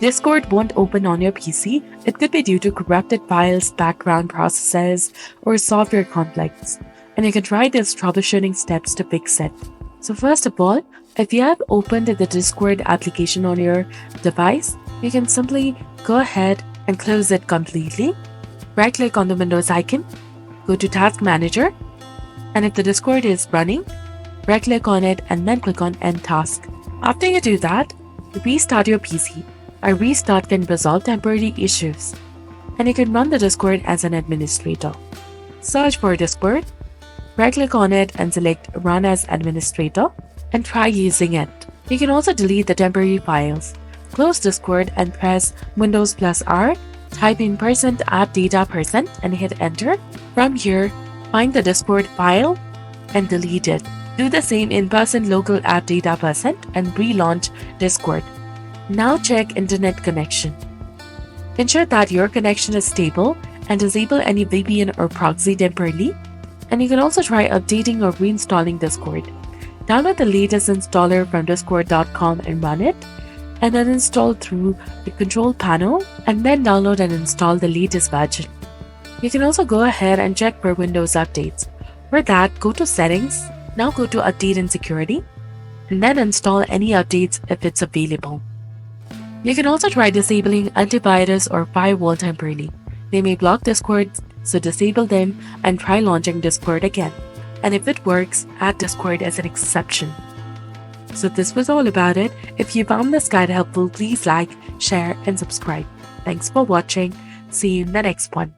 Discord won't open on your PC, it could be due to corrupted files, background processes, or software conflicts. And you can try these troubleshooting steps to fix it. So first of all, if you have opened the Discord application on your device, you can simply go ahead and close it completely. Right-click on the Windows icon, go to Task Manager, and if the Discord is running, right-click on it and then click on End Task. After you do that, restart your PC. A restart can resolve temporary issues, and you can run the Discord as an administrator. Search for Discord, right-click on it and select Run as Administrator, and try using it. You can also delete the temporary files. Close Discord and press Windows plus R, type in %appdata% and hit enter. From here, find the Discord file and delete it. Do the same in %local appdata% and relaunch Discord. Now check internet connection. Ensure that your connection is stable and disable any VPN or proxy temporarily. And you can also try updating or reinstalling Discord. Download the latest installer from discord.com and run it, and then install through the control panel, and then download and install the latest version. You can also go ahead and check for Windows updates. For that, go to Settings, now go to Update and Security, and then install any updates if it's available. You can also try disabling antivirus or firewall temporarily. They may block Discord, so disable them and try launching Discord again. And if it works, add Discord as an exception. So this was all about it. If you found this guide helpful, please like, share, and subscribe. Thanks for watching. See you in the next one.